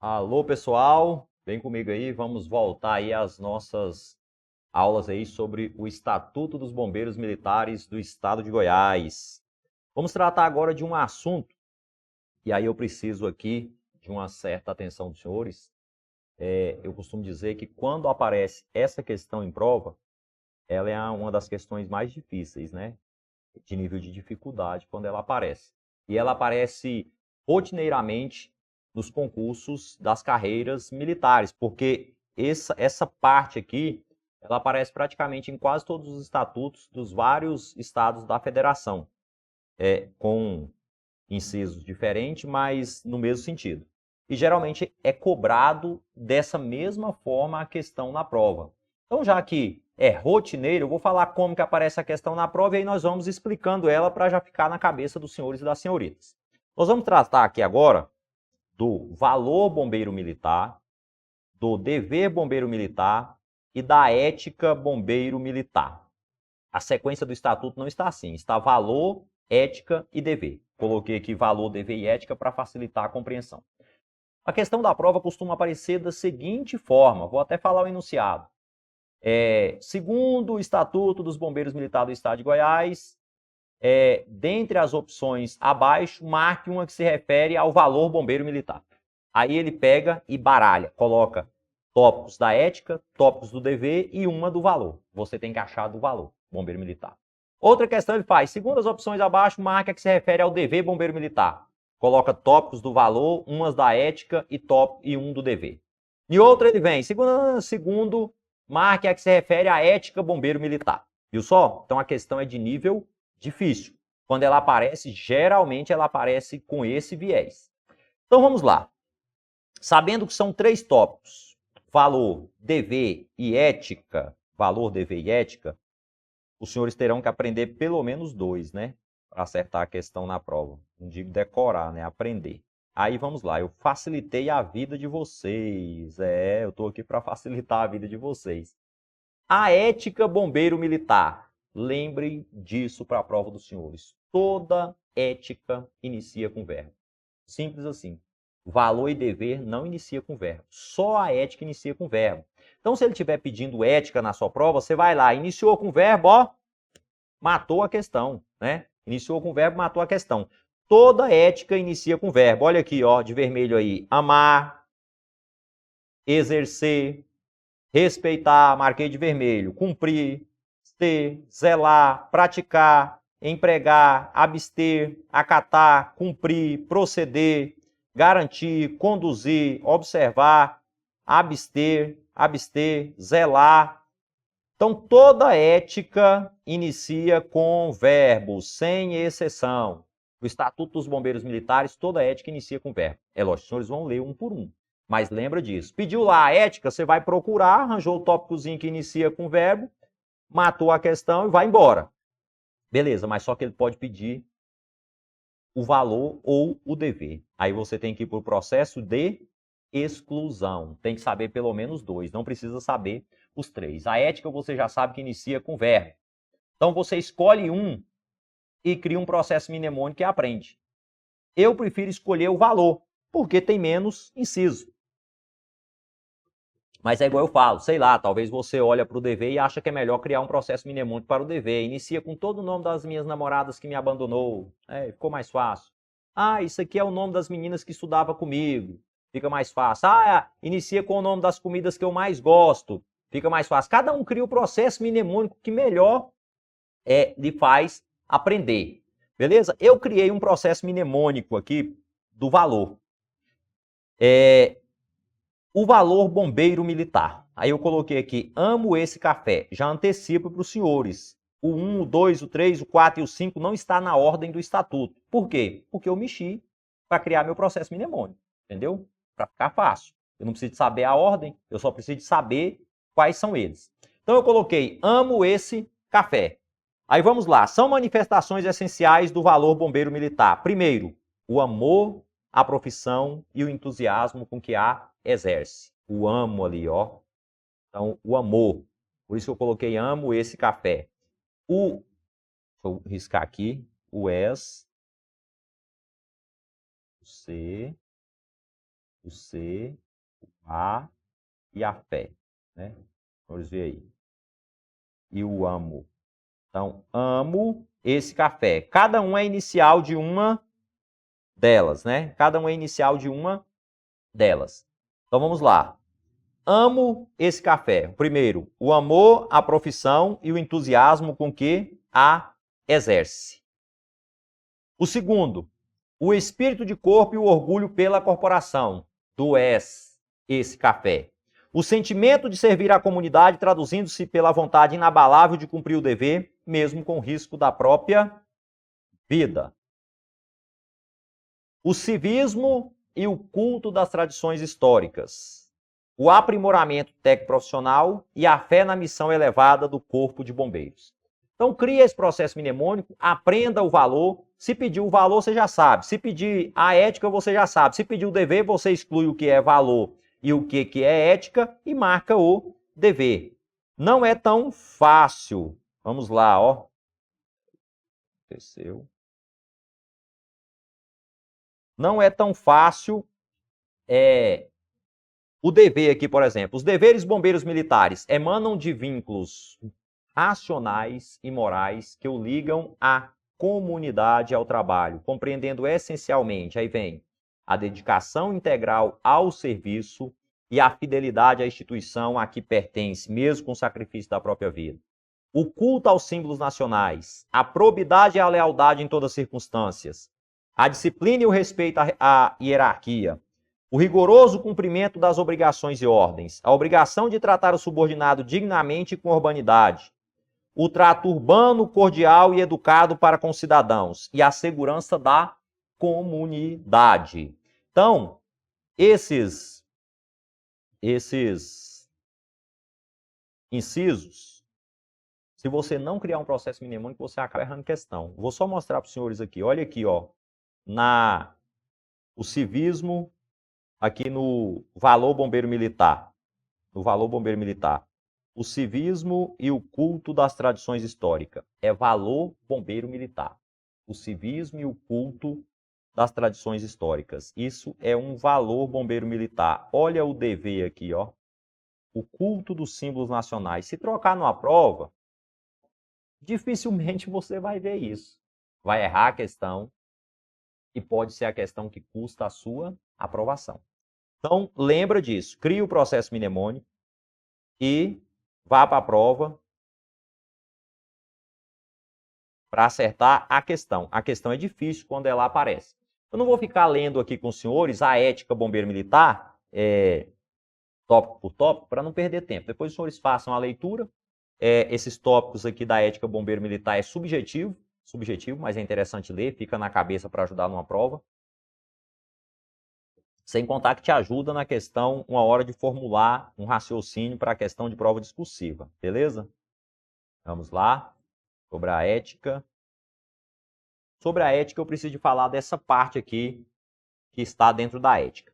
Alô, pessoal, vem comigo aí, vamos voltar aí às nossas aulas aí sobre o Estatuto dos Bombeiros Militares do Estado de Goiás. Vamos tratar agora de um assunto, e aí eu preciso aqui de uma certa atenção dos senhores. Eu costumo dizer que quando aparece essa questão em prova, ela é uma das questões mais difíceis, né? De nível de dificuldade quando ela aparece. E ela aparece rotineiramente nos concursos das carreiras militares, porque essa parte aqui, ela aparece praticamente em quase todos os estatutos dos vários estados da federação, com incisos diferentes, mas no mesmo sentido. E geralmente é cobrado dessa mesma forma a questão na prova. Então, já que é rotineiro, eu vou falar como que aparece a questão na prova e aí nós vamos explicando ela para já ficar na cabeça dos senhores e das senhoritas. Nós vamos tratar aqui agora do valor bombeiro militar, do dever bombeiro militar e da ética bombeiro militar. A sequência do estatuto não está assim, está valor, ética e dever. Coloquei aqui valor, dever e ética para facilitar a compreensão. A questão da prova costuma aparecer da seguinte forma, vou até falar o enunciado. Segundo o Estatuto dos Bombeiros Militares do Estado de Goiás, dentre as opções abaixo, marque uma que se refere ao valor bombeiro militar. Aí ele pega e baralha, coloca tópicos da ética, tópicos do dever e uma do valor. Você tem que achar do valor, bombeiro militar. Outra questão ele faz, segundo as opções abaixo, marca que se refere ao dever bombeiro militar. Coloca tópicos do valor, umas da ética e um do dever. E outra ele vem, segundo marque a que se refere à ética bombeiro militar. Viu só? Então a questão é de nível difícil. Quando ela aparece, geralmente ela aparece com esse viés. Então vamos lá. Sabendo que são 3 tópicos, valor, dever e ética, valor, dever e ética, os senhores terão que aprender pelo menos 2, né? Para acertar a questão na prova. Não digo decorar, né? Aprender. Aí vamos lá, eu facilitei a vida de vocês. Eu estou aqui para facilitar a vida de vocês. A ética bombeiro militar. Lembrem disso para a prova dos senhores. Toda ética inicia com verbo. Simples assim. Valor e dever não inicia com verbo. Só a ética inicia com verbo. Então, se ele estiver pedindo ética na sua prova, você vai lá, iniciou com verbo, ó, matou a questão, né? Iniciou com verbo, matou a questão. Toda ética inicia com verbo. Olha aqui, ó, de vermelho aí. Amar, exercer, respeitar, marquei de vermelho. Cumprir, ter, zelar, praticar, empregar, abster, acatar, cumprir, proceder, garantir, conduzir, observar, abster, zelar. Então, toda ética inicia com verbo, sem exceção. No Estatuto dos Bombeiros Militares, toda ética inicia com verbo. É lógico, os senhores vão ler um por um. Mas lembra disso. Pediu lá a ética, você vai procurar, arranjou o tópicozinho que inicia com verbo, matou a questão e vai embora. Beleza, mas só que ele pode pedir o valor ou o dever. Aí você tem que ir para o processo de exclusão. Tem que saber pelo menos 2, não precisa saber os 3. A ética você já sabe que inicia com verbo. Então você escolhe um e cria um processo mnemônico e aprende. Eu prefiro escolher o valor, porque tem menos inciso. Mas é igual eu falo, sei lá, talvez você olha para o dever e acha que é melhor criar um processo mnemônico para o dever. Inicia com todo o nome das minhas namoradas que me abandonou. Ficou mais fácil. Ah, isso aqui é o nome das meninas que estudava comigo. Fica mais fácil. Ah, inicia com o nome das comidas que eu mais gosto. Fica mais fácil. Cada um cria o processo mnemônico que melhor lhe faz aprender. Beleza? Eu criei um processo mnemônico aqui do valor. O valor bombeiro militar. Aí eu coloquei aqui, amo esse café. Já antecipo para os senhores. O 1, o 2, o 3, o 4 e o 5 não está na ordem do estatuto. Por quê? Porque eu mexi para criar meu processo mnemônico. Entendeu? Para ficar fácil. Eu não preciso de saber a ordem, eu só preciso de saber quais são eles. Então eu coloquei, amo esse café. Aí vamos lá, são manifestações essenciais do valor bombeiro militar. Primeiro, o amor à profissão e o entusiasmo com que a exerce. O amo ali, ó. Então, o amor. Por isso que eu coloquei amo esse café. Deixa eu riscar aqui. O S, o C, O C, o A e a fé, né? Vamos ver aí. E o amo. Então, amo esse café. Cada um é inicial de uma delas, né? Cada um é inicial de uma delas. Então, vamos lá. Amo esse café. Primeiro, o amor à profissão e o entusiasmo com que a exerce. O segundo, o espírito de corpo e o orgulho pela corporação. Tu és esse café. O sentimento de servir à comunidade, traduzindo-se pela vontade inabalável de cumprir o dever, mesmo com risco da própria vida. O civismo e o culto das tradições históricas. O aprimoramento técnico-profissional e a fé na missão elevada do Corpo de Bombeiros. Então, cria esse processo mnemônico, aprenda o valor. Se pedir o valor, você já sabe. Se pedir a ética, você já sabe. Se pedir o dever, você exclui o que é valor e o que é ética e marca o dever. Não é tão fácil. Vamos lá, ó. Aconteceu. Não é tão fácil o dever aqui, por exemplo. Os deveres bombeiros militares emanam de vínculos racionais e morais que o ligam à comunidade e ao trabalho, compreendendo essencialmente, aí vem, a dedicação integral ao serviço e a fidelidade à instituição a que pertence, mesmo com o sacrifício da própria vida. O culto aos símbolos nacionais, a probidade e a lealdade em todas as circunstâncias, a disciplina e o respeito à hierarquia, o rigoroso cumprimento das obrigações e ordens, a obrigação de tratar o subordinado dignamente e com urbanidade, o trato urbano, cordial e educado para com os cidadãos e a segurança da comunidade. Então, esses incisos, se você não criar um processo mnemônico, você acaba errando questão. Vou só mostrar para os senhores aqui. Olha aqui, ó, o civismo, aqui no valor bombeiro militar. No valor bombeiro militar. O civismo e o culto das tradições históricas. É valor bombeiro militar. O civismo e o culto das tradições históricas. Isso é um valor bombeiro militar. Olha o dever aqui, ó. O culto dos símbolos nacionais. Se trocar numa prova, dificilmente você vai ver isso. Vai errar a questão e pode ser a questão que custa a sua aprovação. Então, lembra disso. Cria o processo mnemônico e vá para a prova para acertar a questão. A questão é difícil quando ela aparece. Eu não vou ficar lendo aqui com os senhores a ética bombeiro militar, tópico por tópico, para não perder tempo. Depois os senhores façam a leitura. Esses tópicos aqui da ética bombeiro militar é subjetivo, mas é interessante ler, fica na cabeça para ajudar numa prova. Sem contar que te ajuda na questão, uma hora de formular um raciocínio para a questão de prova discursiva, beleza? Vamos lá, sobre a ética. Sobre a ética, eu preciso de falar dessa parte aqui, que está dentro da ética.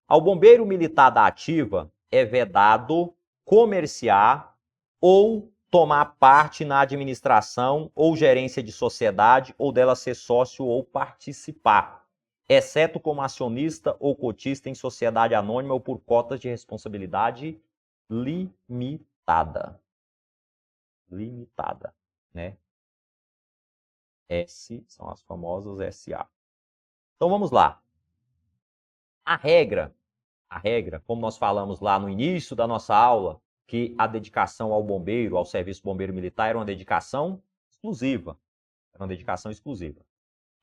Ao bombeiro militar da ativa, é vedado comerciar ou tomar parte na administração ou gerência de sociedade ou dela ser sócio ou participar, exceto como acionista ou cotista em sociedade anônima ou por cotas de responsabilidade limitada. Limitada, né? S são as famosas SA. Então vamos lá. A regra, como nós falamos lá no início da nossa aula, que a dedicação ao bombeiro, ao serviço bombeiro militar, era uma dedicação exclusiva. Era uma dedicação exclusiva.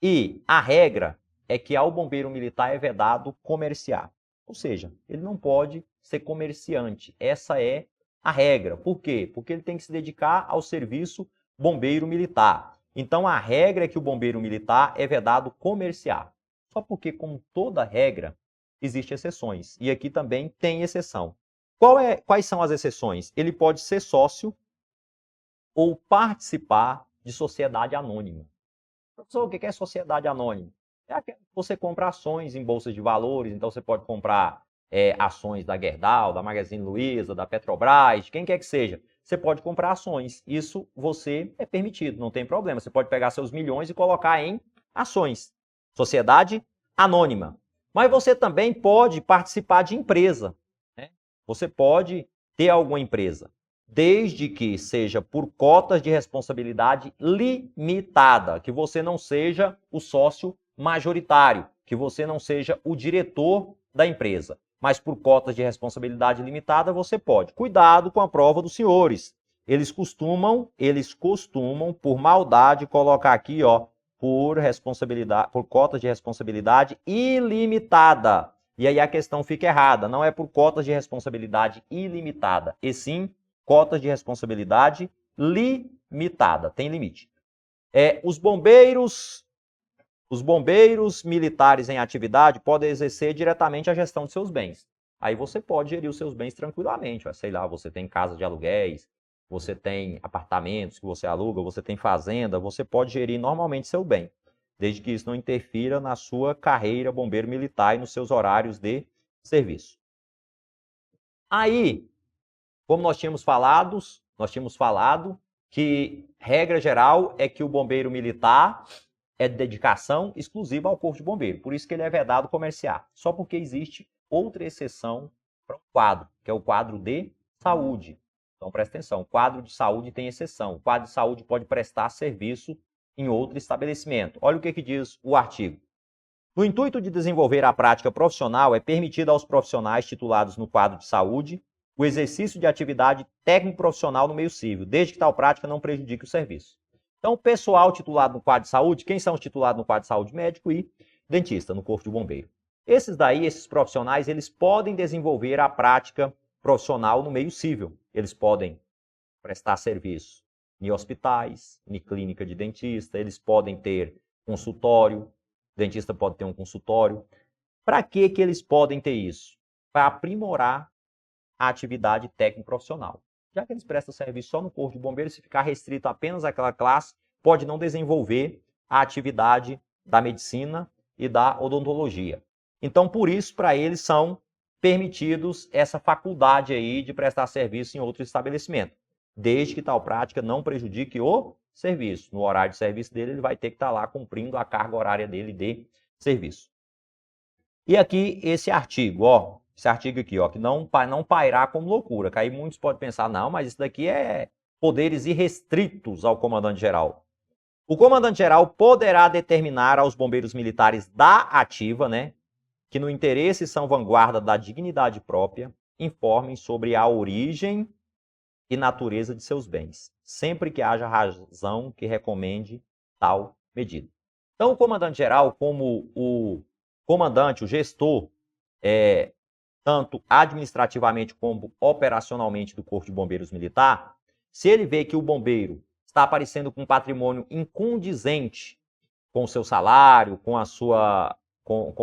E a regra é que ao bombeiro militar é vedado comerciar. Ou seja, ele não pode ser comerciante. Essa é a regra. Por quê? Porque ele tem que se dedicar ao serviço bombeiro militar. Então, a regra é que o bombeiro militar é vedado comerciar. Só porque, como toda regra, existem exceções. E aqui também tem exceção. Quais são as exceções? Ele pode ser sócio ou participar de sociedade anônima. Professor, o que é sociedade anônima? Você compra ações em bolsas de valores, então você pode comprar ações da Gerdau, da Magazine Luiza, da Petrobras, de quem quer que seja. Você pode comprar ações. Isso você é permitido, não tem problema. Você pode pegar seus milhões e colocar em ações. Sociedade anônima. Mas você também pode participar de empresa, né? Você pode ter alguma empresa, desde que seja por cotas de responsabilidade limitada, que você não seja o sócio majoritário, que você não seja o diretor da empresa. Mas por cotas de responsabilidade limitada você pode. Cuidado com a prova dos senhores. Eles costumam, por maldade, colocar aqui, ó, por cotas de responsabilidade ilimitada. E aí a questão fica errada. Não é por cotas de responsabilidade ilimitada, e sim cotas de responsabilidade limitada. Tem limite. Os bombeiros militares em atividade podem exercer diretamente a gestão de seus bens. Aí você pode gerir os seus bens tranquilamente. Sei lá, você tem casa de aluguéis, você tem apartamentos que você aluga, você tem fazenda, você pode gerir normalmente seu bem, desde que isso não interfira na sua carreira bombeiro militar e nos seus horários de serviço. Aí, como nós tínhamos falado que regra geral é que o bombeiro militar é de dedicação exclusiva ao Corpo de Bombeiro. Por isso que ele é vedado comerciar. Só porque existe outra exceção para um quadro, que é o quadro de saúde. Então, presta atenção, o quadro de saúde tem exceção. O quadro de saúde pode prestar serviço em outro estabelecimento. Olha o que diz o artigo. No intuito de desenvolver a prática profissional, é permitido aos profissionais titulados no quadro de saúde o exercício de atividade técnico-profissional no meio civil, desde que tal prática não prejudique o serviço. Então, o pessoal titulado no quadro de saúde, quem são os titulados no quadro de saúde? Médico e dentista, no Corpo de Bombeiro. Esses profissionais, eles podem desenvolver a prática profissional no meio civil. Eles podem prestar serviço em hospitais, em clínica de dentista, eles podem ter consultório, o dentista pode ter um consultório. Para que eles podem ter isso? Para aprimorar a atividade técnico-profissional. Já que eles prestam serviço só no Corpo de Bombeiros, se ficar restrito apenas àquela classe, pode não desenvolver a atividade da medicina e da odontologia. Então, por isso, para eles são permitidos essa faculdade aí de prestar serviço em outro estabelecimento, desde que tal prática não prejudique o serviço. No horário de serviço dele, ele vai ter que estar lá cumprindo a carga horária dele de serviço. E aqui, esse artigo, ó, esse artigo aqui, ó, que não pairar como loucura, que aí muitos podem pensar, não, mas isso daqui é poderes irrestritos ao comandante-geral. O comandante-geral poderá determinar aos bombeiros militares da ativa, né, que no interesse e são vanguarda da dignidade própria, informem sobre a origem e natureza de seus bens, sempre que haja razão que recomende tal medida. Então, o comandante-geral, como o comandante, o gestor, tanto administrativamente como operacionalmente do Corpo de Bombeiros Militar, se ele vê que o bombeiro está aparecendo com um patrimônio incondizente com o seu salário, com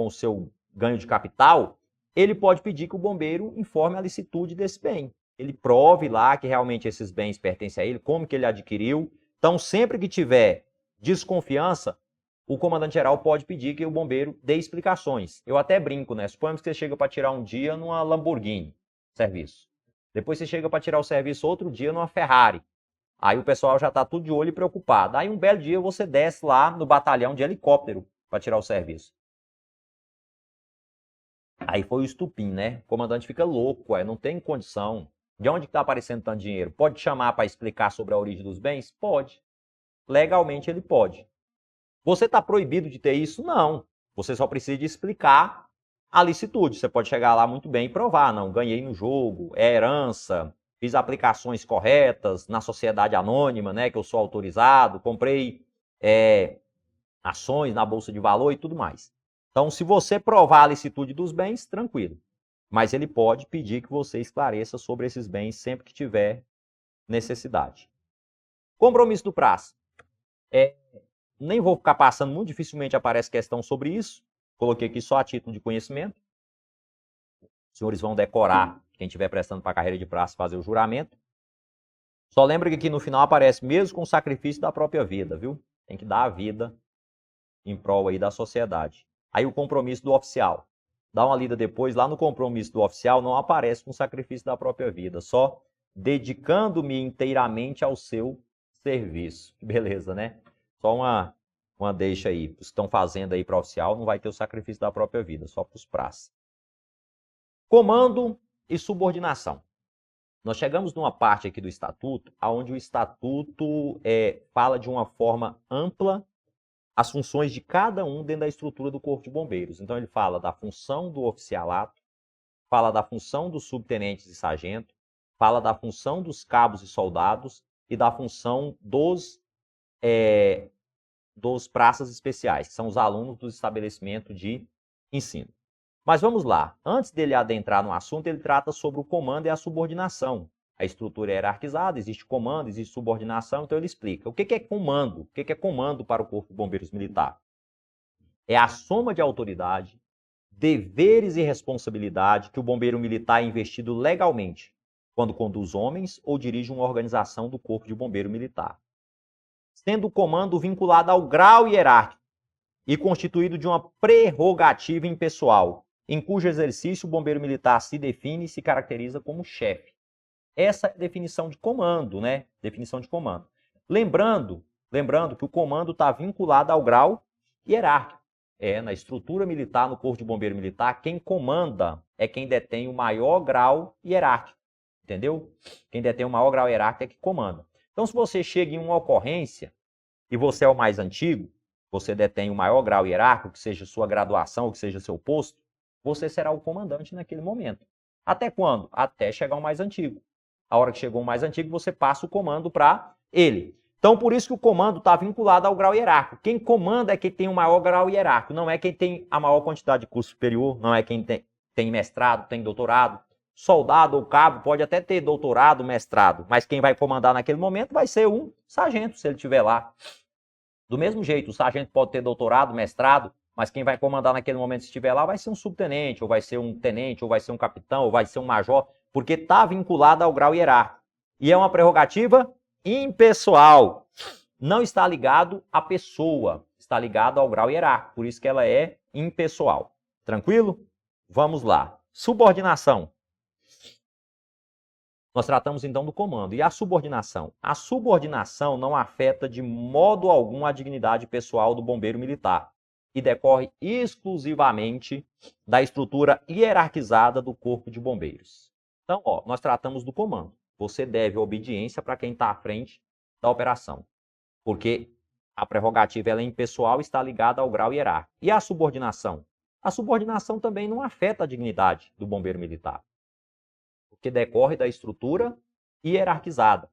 o seu ganho de capital, ele pode pedir que o bombeiro informe a licitude desse bem. Ele prove lá que realmente esses bens pertencem a ele, como que ele adquiriu. Então, sempre que tiver desconfiança, o comandante-geral pode pedir que o bombeiro dê explicações. Eu até brinco, né? Suponhamos que você chega para tirar um dia numa Lamborghini, serviço. Depois você chega para tirar o serviço outro dia numa Ferrari. Aí o pessoal já está tudo de olho e preocupado. Aí um belo dia você desce lá no batalhão de helicóptero para tirar o serviço. Aí foi o estupim, né? O comandante fica louco, não tem condição. De onde está aparecendo tanto dinheiro? Pode chamar para explicar sobre a origem dos bens? Pode. Legalmente ele pode. Você está proibido de ter isso? Não. Você só precisa de explicar a licitude. Você pode chegar lá muito bem e provar. Não, ganhei no jogo, é herança, fiz aplicações corretas na sociedade anônima, né, que eu sou autorizado, comprei ações na Bolsa de Valor e tudo mais. Então, se você provar a licitude dos bens, tranquilo. Mas ele pode pedir que você esclareça sobre esses bens sempre que tiver necessidade. Compromisso do prazo. Nem vou ficar passando, muito dificilmente aparece questão sobre isso. Coloquei aqui só a título de conhecimento. Os senhores vão decorar, quem estiver prestando para a carreira de praça, fazer o juramento. Só lembra que aqui no final aparece mesmo com o sacrifício da própria vida, viu? Tem que dar a vida em prol aí da sociedade. Aí o compromisso do oficial. Dá uma lida depois, lá no compromisso do oficial não aparece com o sacrifício da própria vida, só dedicando-me inteiramente ao seu serviço. Que beleza, né? Só uma uma deixa aí, os que estão fazendo aí para oficial, não vai ter o sacrifício da própria vida, só para os praças. Comando e subordinação. Nós chegamos numa parte aqui do Estatuto, onde o Estatuto fala de uma forma ampla as funções de cada um dentro da estrutura do Corpo de Bombeiros. Então ele fala da função do oficialato, fala da função dos subtenentes e sargento, fala da função dos cabos e soldados e da função dos praças especiais, que são os alunos do estabelecimento de ensino. Mas vamos lá, antes dele adentrar no assunto, ele trata sobre o comando e a subordinação. A estrutura é hierarquizada, existe comando, existe subordinação, então ele explica. O que é comando? O que é comando para o Corpo de Bombeiros Militar? É a soma de autoridade, deveres e responsabilidade que o bombeiro militar é investido legalmente quando conduz homens ou dirige uma organização do Corpo de Bombeiro Militar. Sendo o comando vinculado ao grau hierárquico e constituído de uma prerrogativa impessoal, em cujo exercício o bombeiro militar se define e se caracteriza como chefe. Essa é a definição de comando, né? Definição de comando. Lembrando que o comando está vinculado ao grau hierárquico. Na estrutura militar, no Corpo de Bombeiro Militar, quem comanda é quem detém o maior grau hierárquico. Entendeu? Quem detém o maior grau hierárquico é que comanda. Então, se você chega em uma ocorrência e você é o mais antigo, você detém o maior grau hierárquico, que seja sua graduação, ou que seja seu posto, você será o comandante naquele momento. Até quando? Até chegar o mais antigo. A hora que chegou o mais antigo, você passa o comando para ele. Então, por isso que o comando está vinculado ao grau hierárquico. Quem comanda é quem tem o maior grau hierárquico, não é quem tem a maior quantidade de curso superior, não é quem tem mestrado, tem doutorado. Soldado ou cabo pode até ter doutorado, mestrado, mas quem vai comandar naquele momento vai ser um sargento, se ele estiver lá. Do mesmo jeito, o sargento pode ter doutorado, mestrado, mas quem vai comandar naquele momento, se estiver lá, vai ser um subtenente, ou vai ser um tenente, ou vai ser um capitão, ou vai ser um major, porque está vinculado ao grau hierárquico. E é uma prerrogativa impessoal. Não está ligado à pessoa, está ligado ao grau hierárquico, por isso que ela é impessoal. Tranquilo? Vamos lá. Subordinação. Nós tratamos então do comando. E a subordinação? A subordinação não afeta de modo algum a dignidade pessoal do bombeiro militar e decorre exclusivamente da estrutura hierarquizada do Corpo de Bombeiros. Então, nós tratamos do comando. Você deve obediência para quem está à frente da operação, porque a prerrogativa ela é impessoal e está ligada ao grau hierárquico. E a subordinação? A subordinação também não afeta a dignidade do bombeiro militar, que decorre da estrutura hierarquizada.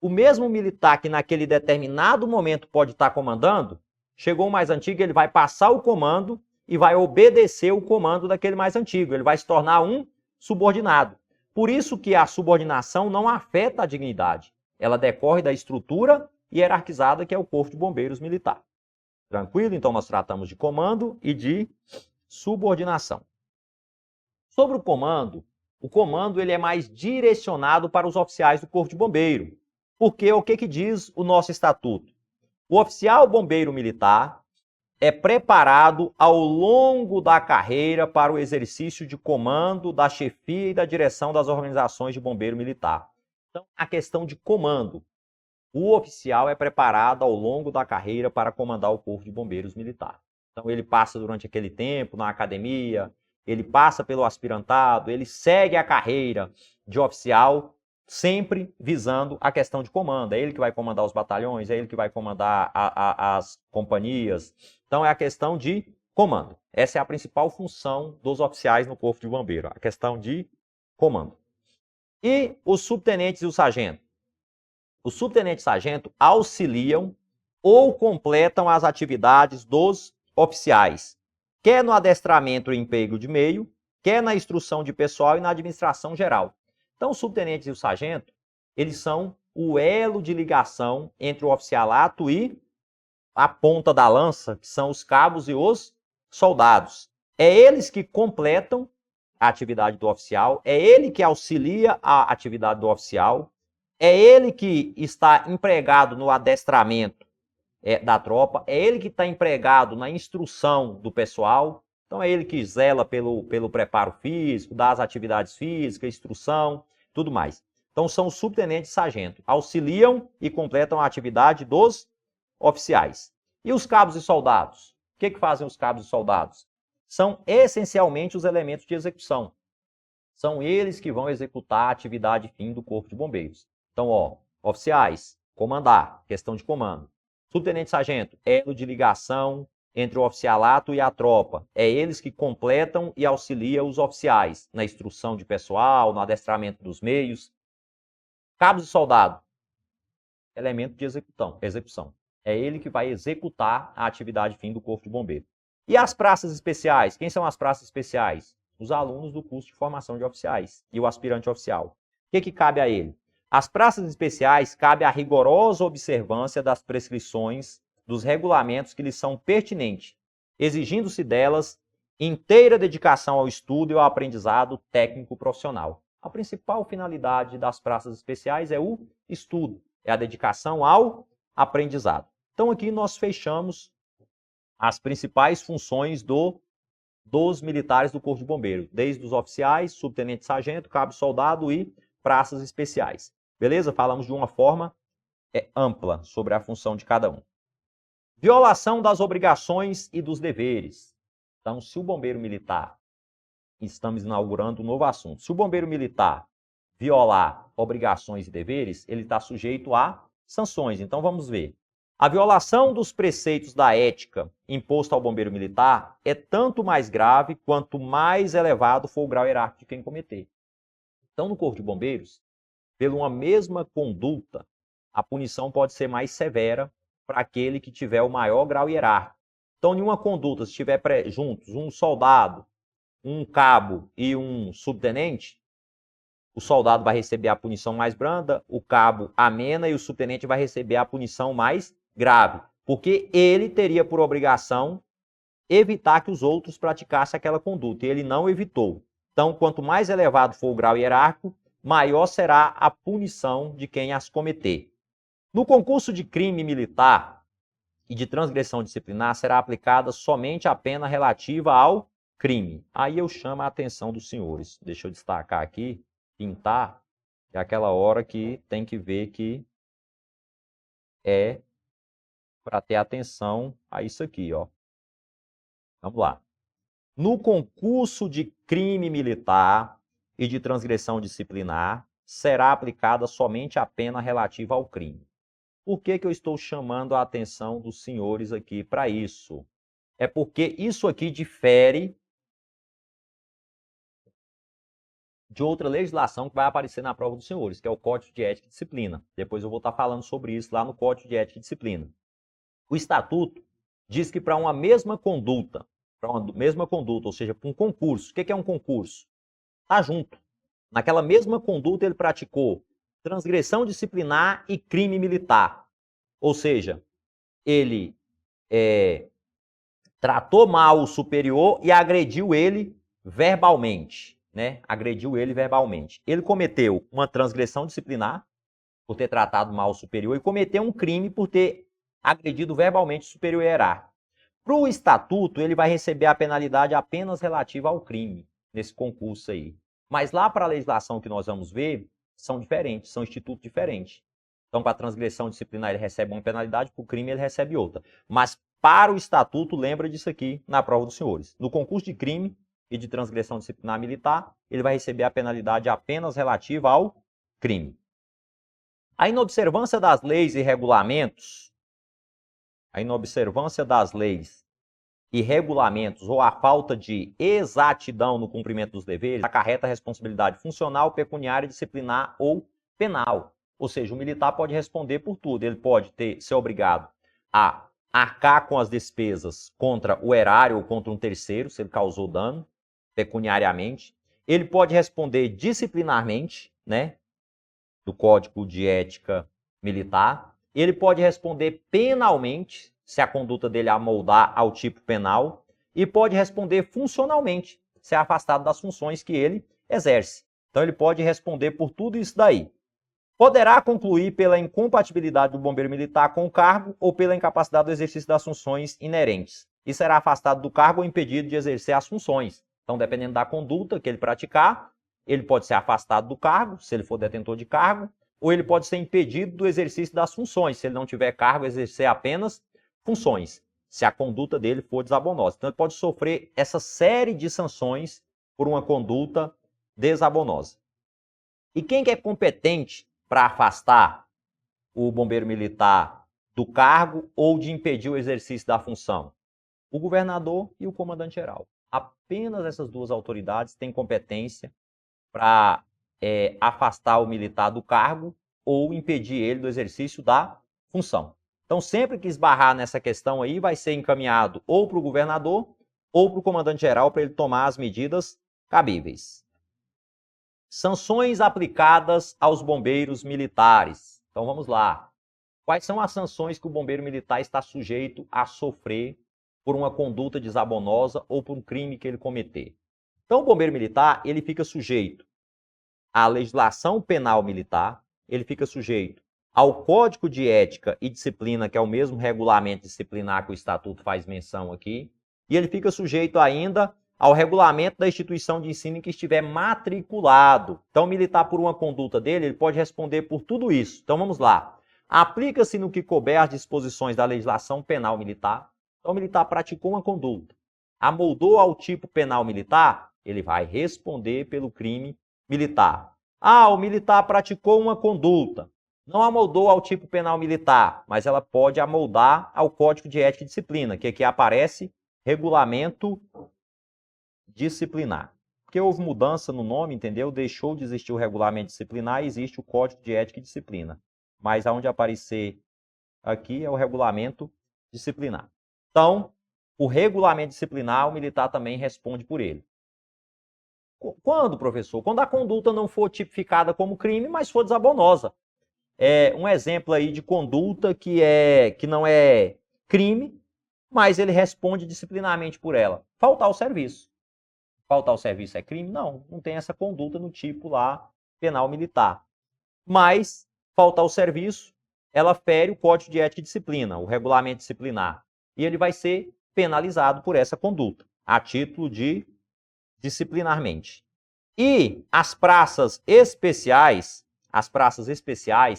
O mesmo militar que naquele determinado momento pode estar comandando, chegou o mais antigo, ele vai passar o comando e vai obedecer o comando daquele mais antigo. Ele vai se tornar um subordinado. Por isso que a subordinação não afeta a dignidade. Ela decorre da estrutura hierarquizada que é o Corpo de Bombeiros Militar. Tranquilo? Então nós tratamos de comando e de subordinação. Sobre o comando ele é mais direcionado para os oficiais do Corpo de Bombeiro. Porque o que diz o nosso estatuto? O oficial bombeiro militar é preparado ao longo da carreira para o exercício de comando, da chefia e da direção das organizações de bombeiro militar. Então, a questão de comando. O oficial é preparado ao longo da carreira para comandar o Corpo de Bombeiros Militar. Então, ele passa durante aquele tempo na academia, ele passa pelo aspirantado, ele segue a carreira de oficial, sempre visando a questão de comando. É ele que vai comandar os batalhões, é ele que vai comandar as companhias. Então, é a questão de comando. Essa é a principal função dos oficiais no Corpo de Bombeiro, a questão de comando. E os subtenentes e o sargento? Os subtenentes e sargento auxiliam ou completam as atividades dos oficiais, quer no adestramento e emprego de meio, quer na instrução de pessoal e na administração geral. Então, os subtenentes e o sargento, eles são o elo de ligação entre o oficialato e a ponta da lança, que são os cabos e os soldados. É eles que completam a atividade do oficial, é ele que auxilia a atividade do oficial, é ele que está empregado no adestramento da tropa, é ele que está empregado na instrução do pessoal, então é ele que zela pelo preparo físico, das atividades físicas, instrução, tudo mais. Então são os subtenentes e sargento, auxiliam e completam a atividade dos oficiais. E os cabos e soldados? O que fazem os cabos e soldados? São essencialmente os elementos de execução. São eles que vão executar a atividade fim do Corpo de Bombeiros. Então, ó, oficiais, comandar, questão de comando. Subtenente-sargento, elo de ligação entre o oficialato e a tropa. É eles que completam e auxiliam os oficiais na instrução de pessoal, no adestramento dos meios. Cabos e soldado, elemento de execução. É ele que vai executar a atividade fim do Corpo de Bombeiro. E as praças especiais? Quem são as praças especiais? Os alunos do curso de formação de oficiais e o aspirante oficial. O que cabe a ele? As praças especiais cabe a rigorosa observância das prescrições dos regulamentos que lhes são pertinentes, exigindo-se delas inteira dedicação ao estudo e ao aprendizado técnico profissional. A principal finalidade das praças especiais é o estudo, é a dedicação ao aprendizado. Então aqui nós fechamos as principais funções dos militares do Corpo de Bombeiro, desde os oficiais, subtenente-sargento, cabo-soldado e praças especiais. Beleza? Falamos de uma forma ampla sobre a função de cada um. Violação das obrigações e dos deveres. Então, se o bombeiro militar, estamos inaugurando um novo assunto, se o bombeiro militar violar obrigações e deveres, ele está sujeito a sanções. Então, vamos ver. A violação dos preceitos da ética imposta ao bombeiro militar é tanto mais grave quanto mais elevado for o grau hierárquico de quem cometer. Então, no Corpo de Bombeiros, pela uma mesma conduta, a punição pode ser mais severa para aquele que tiver o maior grau hierárquico. Então, em uma conduta, se tiver juntos um soldado, um cabo e um subtenente, o soldado vai receber a punição mais branda, o cabo amena e o subtenente vai receber a punição mais grave, porque ele teria por obrigação evitar que os outros praticassem aquela conduta, e ele não evitou. Então, quanto mais elevado for o grau hierárquico, maior será a punição de quem as cometer. No concurso de crime militar e de transgressão disciplinar, será aplicada somente a pena relativa ao crime. Aí eu chamo a atenção dos senhores. Deixa eu destacar aqui, pintar, é aquela hora que tem que ver que é para ter atenção a isso aqui, ó. Vamos lá. No concurso de crime militar e de transgressão disciplinar, será aplicada somente a pena relativa ao crime. Por que eu estou chamando a atenção dos senhores aqui para isso? É porque isso aqui difere de outra legislação que vai aparecer na prova dos senhores, que é o Código de Ética e Disciplina. Depois eu vou estar falando sobre isso lá no Código de Ética e Disciplina. O Estatuto diz que para uma mesma conduta, ou seja, para um concurso, o que é um concurso? Está junto. Naquela mesma conduta ele praticou transgressão disciplinar e crime militar. Ou seja, ele tratou mal o superior e agrediu ele verbalmente, né? Agrediu ele verbalmente. Ele cometeu uma transgressão disciplinar por ter tratado mal o superior e cometeu um crime por ter agredido verbalmente o superior hierárquico. Para o Estatuto, ele vai receber a penalidade apenas relativa ao crime, nesse concurso aí. Mas lá para a legislação que nós vamos ver, são diferentes, são institutos diferentes. Então, para a transgressão disciplinar, ele recebe uma penalidade, para o crime, ele recebe outra. Mas para o Estatuto, lembra disso aqui na prova dos senhores. No concurso de crime e de transgressão disciplinar militar, ele vai receber a penalidade apenas relativa ao crime. A inobservância das leis e regulamentos, ou a falta de exatidão no cumprimento dos deveres acarreta responsabilidade funcional, pecuniária, disciplinar ou penal. Ou seja, o militar pode responder por tudo. Ele pode ser obrigado a arcar com as despesas contra o erário ou contra um terceiro, se ele causou dano pecuniariamente. Ele pode responder disciplinarmente, né, do Código de Ética Militar. Ele pode responder penalmente, se a conduta dele amoldar ao tipo penal, e pode responder funcionalmente, se é afastado das funções que ele exerce. Então ele pode responder por tudo isso daí. Poderá concluir pela incompatibilidade do bombeiro militar com o cargo ou pela incapacidade do exercício das funções inerentes. E será afastado do cargo ou impedido de exercer as funções. Então, dependendo da conduta que ele praticar, ele pode ser afastado do cargo, se ele for detentor de cargo, ou ele pode ser impedido do exercício das funções, se ele não tiver cargo, exercer apenas funções, se a conduta dele for desabonosa. Então, ele pode sofrer essa série de sanções por uma conduta desabonosa. E quem que é competente para afastar o bombeiro militar do cargo ou de impedir o exercício da função? O governador e o comandante-geral. Apenas essas duas autoridades têm competência para afastar o militar do cargo ou impedir ele do exercício da função. Então, sempre que esbarrar nessa questão aí, vai ser encaminhado ou para o governador ou para o comandante-geral para ele tomar as medidas cabíveis. Sanções aplicadas aos bombeiros militares. Então, vamos lá. Quais são as sanções que o bombeiro militar está sujeito a sofrer por uma conduta desabonosa ou por um crime que ele cometer? Então, o bombeiro militar, ele fica sujeito à legislação penal militar, ele fica sujeito ao Código de Ética e Disciplina, que é o mesmo regulamento disciplinar que o Estatuto faz menção aqui, e ele fica sujeito ainda ao regulamento da instituição de ensino em que estiver matriculado. Então, o militar, por uma conduta dele, ele pode responder por tudo isso. Então, vamos lá. Aplica-se no que couber as disposições da legislação penal militar. Então, o militar praticou uma conduta, amoldou ao tipo penal militar, ele vai responder pelo crime militar. Ah, o militar praticou uma conduta, não amoldou ao tipo penal militar, mas ela pode amoldar ao Código de Ética e Disciplina, que aqui aparece regulamento disciplinar. Porque houve mudança no nome, entendeu? Deixou de existir o regulamento disciplinar e existe o Código de Ética e Disciplina. Mas aonde aparecer aqui é o regulamento disciplinar. Então, o regulamento disciplinar, o militar também responde por ele. Quando, professor? Quando a conduta não for tipificada como crime, mas for desabonosa. Um exemplo aí de conduta que não é crime, mas ele responde disciplinarmente por ela. Faltar ao serviço. Faltar ao serviço é crime? Não, não tem essa conduta no tipo lá penal militar. Mas faltar ao serviço, ela fere o Código de Ética e Disciplina, o regulamento disciplinar. E ele vai ser penalizado por essa conduta, a título de disciplinarmente. E as praças especiais,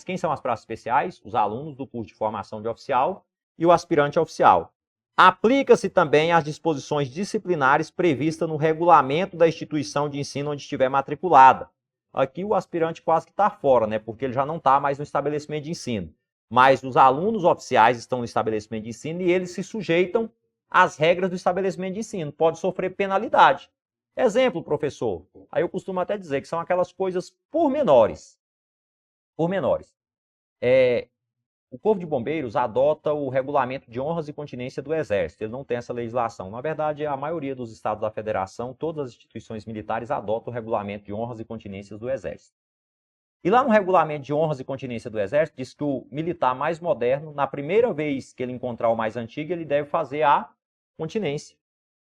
quem são as praças especiais? Os alunos do curso de formação de oficial e o aspirante a oficial. Aplica-se também às disposições disciplinares previstas no regulamento da instituição de ensino onde estiver matriculada. Aqui o aspirante quase que está fora, né? Porque ele já não está mais no estabelecimento de ensino. Mas os alunos oficiais estão no estabelecimento de ensino e eles se sujeitam às regras do estabelecimento de ensino. Pode sofrer penalidade. Exemplo, professor. Aí eu costumo até dizer que são aquelas coisas pormenores. O Corpo de Bombeiros adota o regulamento de honras e continência do Exército. Ele não tem essa legislação. Na verdade, a maioria dos estados da federação, todas as instituições militares adotam o regulamento de honras e continências do Exército. E lá no regulamento de honras e continência do Exército, diz que o militar mais moderno, na primeira vez que ele encontrar o mais antigo, ele deve fazer a continência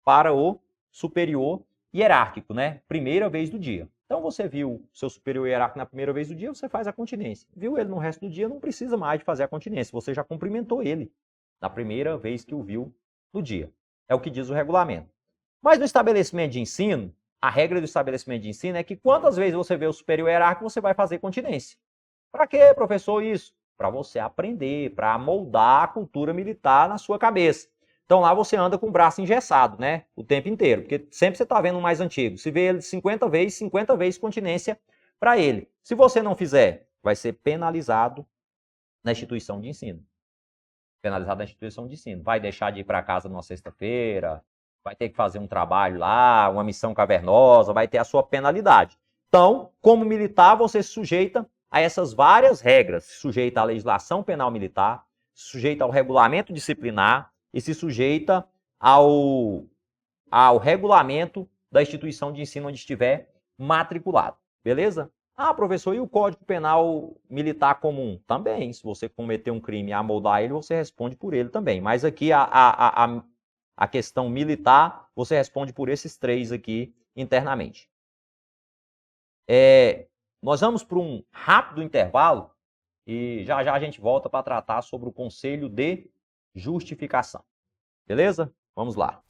para o superior hierárquico, né? Primeira vez do dia. Então, você viu seu superior hierárquico na primeira vez do dia, você faz a continência. Viu ele no resto do dia, não precisa mais de fazer a continência. Você já cumprimentou ele na primeira vez que o viu no dia. É o que diz o regulamento. Mas no estabelecimento de ensino, a regra do estabelecimento de ensino é que quantas vezes você vê o superior hierárquico, você vai fazer continência. Para quê, professor, isso? Para você aprender, para moldar a cultura militar na sua cabeça. Então lá você anda com o braço engessado, né? O tempo inteiro, porque sempre você está vendo o mais antigo. Se vê ele 50 vezes continência para ele. Se você não fizer, vai ser penalizado na instituição de ensino. Penalizado na instituição de ensino. Vai deixar de ir para casa numa sexta-feira, vai ter que fazer um trabalho lá, uma missão cavernosa, vai ter a sua penalidade. Então, como militar, você se sujeita a essas várias regras. Se sujeita à legislação penal militar, se sujeita ao regulamento disciplinar, e se sujeita ao regulamento da instituição de ensino onde estiver matriculado. Beleza? Ah, professor, e o Código Penal Militar Comum? Também. Se você cometer um crime e amoldar ele, você responde por ele também. Mas aqui a questão militar, você responde por esses três aqui internamente. Nós vamos para um rápido intervalo e já já a gente volta para tratar sobre o Conselho de Justificação. Beleza? Vamos lá.